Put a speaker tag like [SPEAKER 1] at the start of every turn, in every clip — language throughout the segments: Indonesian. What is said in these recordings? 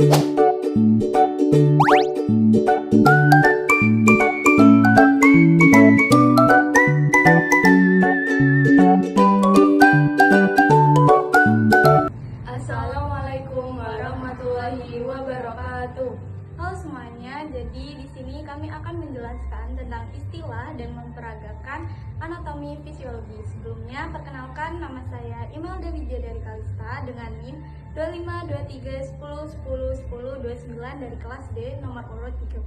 [SPEAKER 1] Assalamualaikum warahmatullahi wabarakatuh.
[SPEAKER 2] Halo semuanya, jadi di sini kami akan menjelaskan tentang istilah dan memperagakan anatomi fisiologi. Sebelumnya, perkenalkan nama saya Imelda Widya dari Kalista dengan NIM 252310101029 dari kelas D nomor urut 13.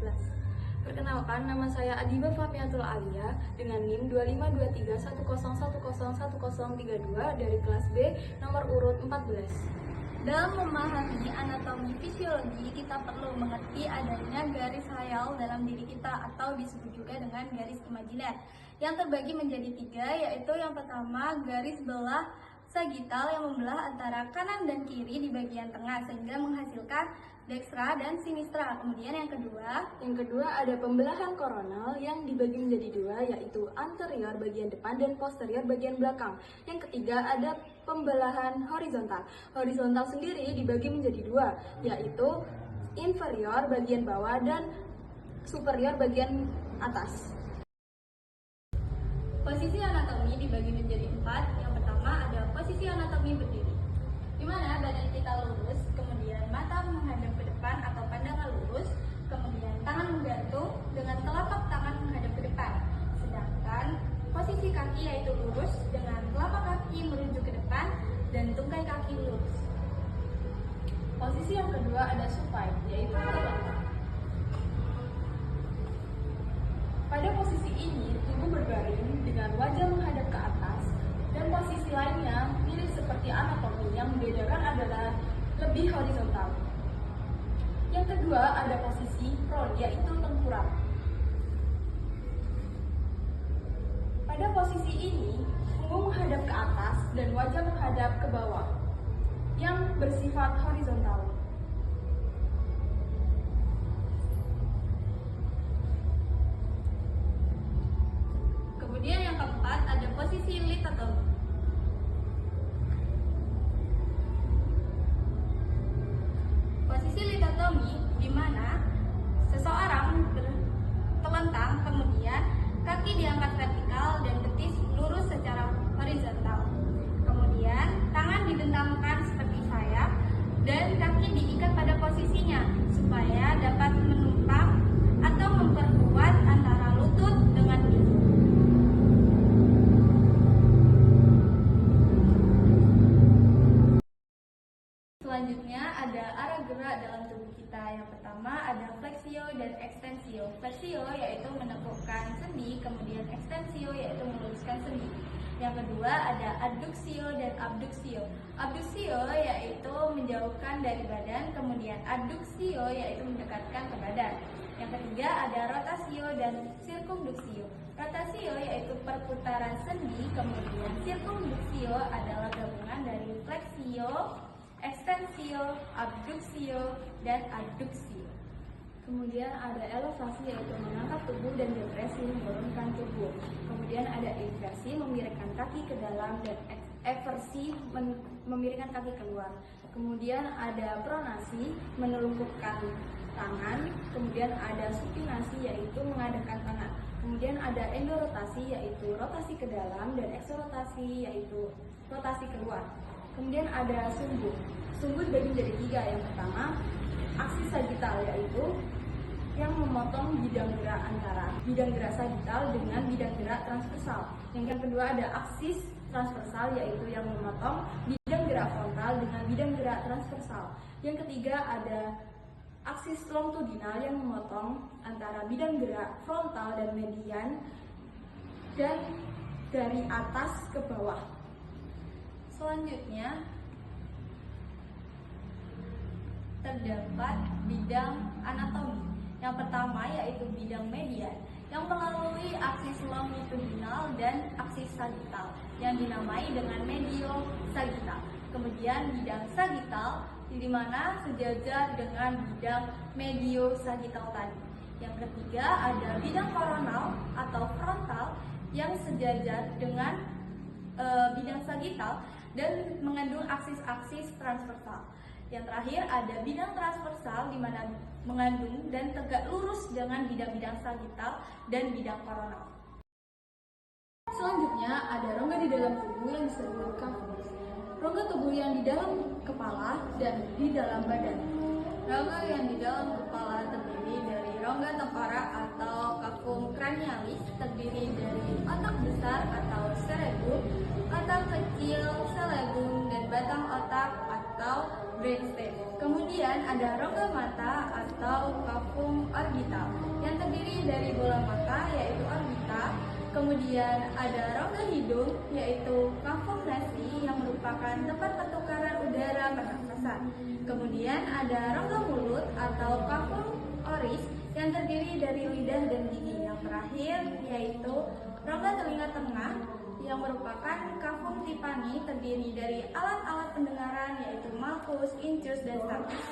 [SPEAKER 1] Perkenalkan, nama saya Adiba Fahmiatul Alia dengan NIM 252310101032 dari kelas B nomor urut 14.
[SPEAKER 2] Dalam memahami anatomi fisiologi, kita perlu mengerti adanya garis khayal dalam diri kita atau disebut juga dengan garis imajiner yang terbagi menjadi 3, yaitu yang pertama garis belah sagital yang membelah antara kanan dan kiri di bagian tengah sehingga menghasilkan dekstra dan sinistra. Kemudian yang kedua
[SPEAKER 1] ada pembelahan koronal yang dibagi menjadi 2, yaitu anterior bagian depan dan posterior bagian belakang. Yang ketiga ada pembelahan horizontal. Horizontal sendiri dibagi menjadi 2, yaitu inferior bagian bawah dan superior bagian atas.
[SPEAKER 2] posisi anatomi dibagi menjadi 4. Yang pertama ada posisi anatomi berdiri, di mana badan kita lurus, kemudian mata menghadap ke depan atau pandangan lurus, kemudian tangan menggantung dengan telapak tangan menghadap ke depan. Sedangkan posisi kaki yaitu lurus dengan telapak kaki merujuk ke depan dan tungkai kaki lurus.
[SPEAKER 1] Posisi yang kedua ada supine, yaitu terlentang. Pada posisi ini, tubuh berbaring dengan wajah menghadap ke atas, dan posisi lainnya mirip seperti anatomi, yang membedakan adalah lebih horizontal. Yang kedua ada posisi prone, yaitu tengkurap. Pada posisi ini, punggung menghadap ke atas dan wajah menghadap ke bawah, yang bersifat horizontal.
[SPEAKER 2] Kemudian yang keempat ada posisi lithotomy. Posisi lithotomy di mana seseorang terlentang, kemudian kaki diangkat vertikal dan betis lurus secara horizontal. Kemudian tangan dibentangkan seperti sayap dan kaki diikat pada posisinya supaya dapat menopang atau memperkuat antara lutut dengan kaki. Selanjutnya ada arah gerak dalam tubuh kita. Yang pertama ada fleksio dan ekstensio. Fleksio yaitu menekukkan sendi, kemudian ekstensio yaitu meluruskan sendi. Yang kedua ada adduksio dan abduksio. Abduksio yaitu menjauhkan dari badan, kemudian adduksio yaitu mendekatkan ke badan. Yang ketiga ada rotasio dan sirkumduksio. Rotasio yaitu perputaran sendi, kemudian sirkumduksio adalah gabungan dari fleksio, ekstensio, abduksio, dan adduksio.
[SPEAKER 1] Kemudian ada elevasi, yaitu mengangkat tubuh, dan depresi menurunkan tubuh. Kemudian ada inversi, memiringkan kaki ke dalam, dan eversi, memiringkan kaki keluar. Kemudian ada pronasi, menelungkupkan tangan. Kemudian ada supinasi, yaitu mengadahkan tangan. Kemudian ada endorotasi, yaitu rotasi ke dalam, dan eksorotasi, yaitu rotasi keluar. Kemudian ada sumbu. Sumbu dibagi menjadi 3. Yang pertama, aksis sagital, yaitu yang memotong bidang gerak antara bidang gerak sagital dengan bidang gerak transversal. Yang kedua ada aksis transversal, yaitu yang memotong bidang gerak frontal dengan bidang gerak transversal. Yang ketiga ada aksis longitudinal yang memotong antara bidang gerak frontal dan median dan dari atas ke bawah.
[SPEAKER 2] Selanjutnya terdapat bidang anatomi. Yang pertama yaitu bidang median yang melalui aksis longitudinal dan aksis sagital yang dinamai dengan medio sagital. Kemudian bidang sagital di mana sejajar dengan bidang medio sagital tadi. Yang ketiga ada bidang koronal atau frontal yang sejajar dengan bidang sagital dan mengandung aksis-aksis transversal. Yang terakhir ada bidang transversal di mana mengandung dan tegak lurus dengan bidang-bidang sagital dan bidang koronal.
[SPEAKER 1] Selanjutnya ada rongga di dalam tubuh yang disebut kafum. Rongga tubuh yang di dalam kepala dan di dalam badan.
[SPEAKER 2] Rongga yang di dalam kepala terdiri dari rongga tengkorak atau kafum cranialis, terdiri dari otak besar atau cerebrum, otak kecil cerebrum, dan batang otak atau brainstem. Kemudian ada rongga mata atau kafum orbital yang terdiri dari bola mata yaitu orbita. Kemudian ada rongga hidung yaitu kafum nasi yang merupakan tempat pertukaran udara pernafasan. Kemudian ada rongga mulut atau kafum oris yang terdiri dari lidah dan gigi. Yang terakhir yaitu rongga telinga tengah yang merupakan kafum tipani, terdiri dari alat-alat pendengaran yaitu malkus, incus, dan stapes.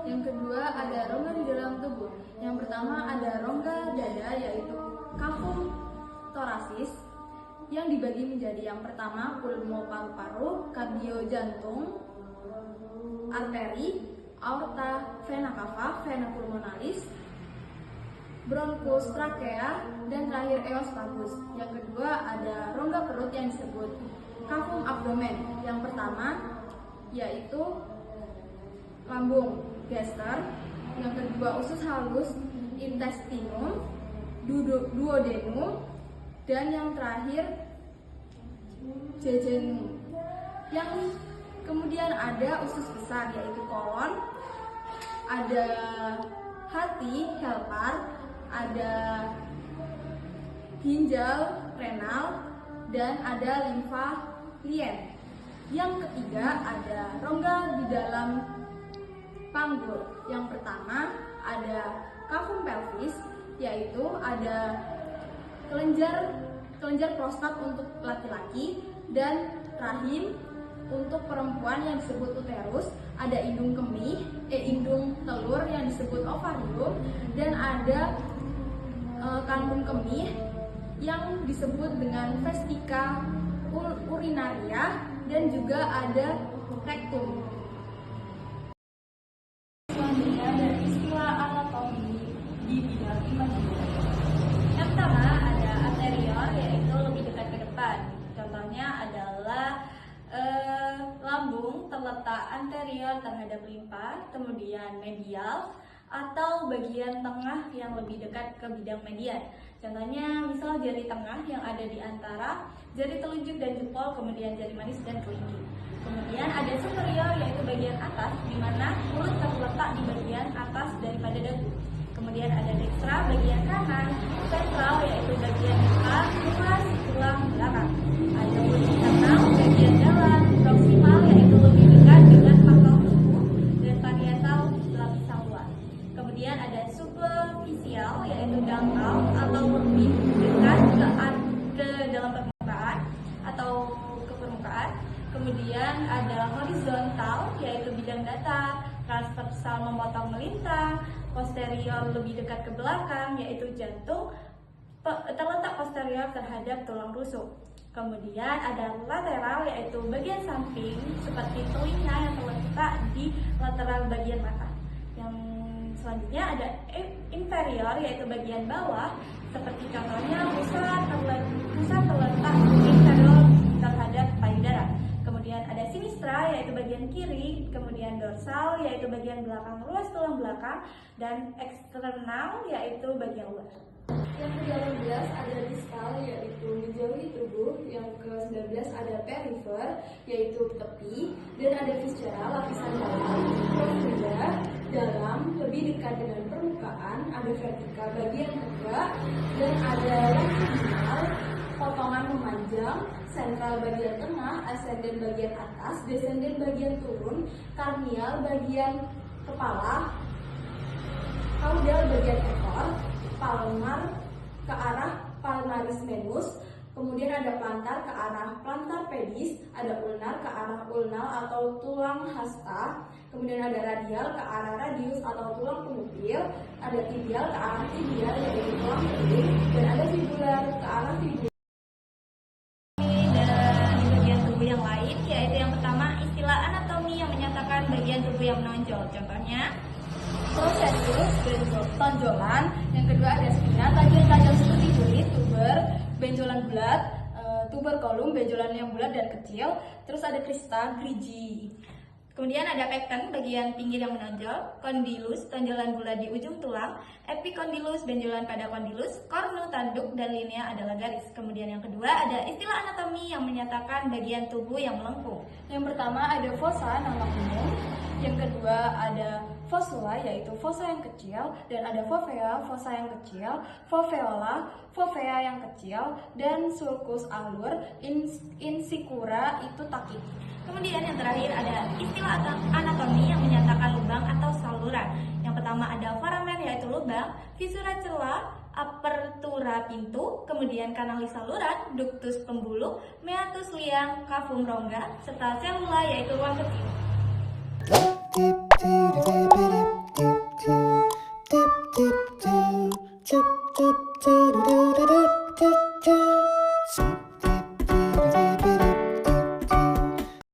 [SPEAKER 1] Yang kedua ada rongga di dalam tubuh. Yang pertama ada rongga dada yaitu kafum torasis yang dibagi menjadi yang pertama pulmo paru-paru, kardio jantung, arteri, aorta, vena cava, vena pulmonalis, bronkus, trakea, dan terakhir eosfagus. Yang kedua ada rongga perut yang disebut kafum abdomen. Yang pertama yaitu lambung, gaster. Yang kedua usus halus, intestinum, duodenum, dan yang terakhir jejunum. Yang kemudian ada usus besar yaitu kolon, ada hati, helpar, ada ginjal, renal, dan ada limfa, lien. Yang ketiga ada rongga di dalam panggul. Yang pertama ada kafum pelvis yaitu ada kelenjar prostat untuk laki-laki dan rahim untuk perempuan yang disebut uterus, ada indung kemih, indung telur yang disebut ovarium, dan ada kandung kemih yang disebut dengan vesika urinaria, dan juga ada rektum.
[SPEAKER 2] Selanjutnya ada istilah anatomi di bidang imagery. Yang pertama ada anterior yaitu lebih dekat ke depan. Contohnya adalah lambung terletak anterior terhadap limpa, kemudian medial atau bagian tengah yang lebih dekat ke bidang median. Contohnya misal jari tengah yang ada di antara jari telunjuk dan jempol, kemudian jari manis dan kelingking. Kemudian ada superior yaitu bagian atas di mana mulut terletak di bagian atas daripada dagu. Kemudian ada dextra bagian kanan, ventral yaitu bagian depan, luas tulang belakang. Ada internal bagian dalam, proximal yaitu lebih dekat dengan pangkal tubuh, dan parietal lapisan luar. Kemudian ada superficial yaitu dangkal atau lebih dekat ke dalam permukaan atau ke permukaan. Kemudian ada horizontal yaitu bidang datar, transversal memotong melintang, posterior lebih dekat ke belakang yaitu jantung, terletak posterior terhadap tulang rusuk. Kemudian ada lateral yaitu bagian samping seperti telinga yang terletak di lateral bagian mata. Yang selanjutnya ada inferior yaitu bagian bawah seperti contohnya pusat terletak inferior terhadap payudara. Kemudian ada sinistra yaitu bagian kiri, kemudian dorsal yaitu bagian belakang luas tulang belakang, dan eksternal yaitu bagian luar.
[SPEAKER 1] Yang ke-18 ada distal yaitu menjauhi tubuh. Yang ke-19 ada perifer yaitu tepi, dan ada viscera lapisan dalam, profunda dalam lebih dekat dengan permukaan, ada vertikal bagian tegak, dan ada longitudinal potongan memanjang, sentral bagian tengah, ascendent bagian atas, descendent bagian turun, karnial bagian kepala, caudal bagian ekor, palmar ke arah palmaris menus, kemudian ada plantar ke arah plantar pedis, ada ulnar ke arah ulnal atau tulang hasta, kemudian ada radial ke arah radius atau tulang penupil, ada tibial ke arah tibial yaitu tulang kering, dan ada fibular ke arah fibula.
[SPEAKER 2] Yang lain yaitu yang pertama istilah anatomi yang menyatakan bagian tubuh yang menonjol. Contohnya
[SPEAKER 1] tonjolan. Yang kedua ada spina, tajam-tajam seperti duri. Tuber, benjolan bulat. Tuberculum, benjolan yang bulat dan kecil. Terus ada crista, gerigi.
[SPEAKER 2] Kemudian ada pecten, bagian pinggir yang menonjol, condylus, tonjolan bulat di ujung tulang, epicondylus, benjolan pada condylus, cornu, tanduk, dan linea adalah garis. Kemudian yang kedua ada istilah anatomi yang menyatakan bagian tubuh yang melengkung.
[SPEAKER 1] Yang pertama ada fossa, nama umum. Yang kedua ada fossula, yaitu fossa yang kecil, dan ada fovea, fossa yang kecil, foveola, fovea yang kecil, dan sulcus alur, insicura itu takik.
[SPEAKER 2] Kemudian yang terakhir ada istilah anatomi yang menyatakan lubang atau saluran. Yang pertama ada foramen yaitu lubang, fissura celah, apertura pintu, kemudian kanalis saluran, ductus pembuluh, meatus liang, cavum rongga, serta selula yaitu ruang kecil.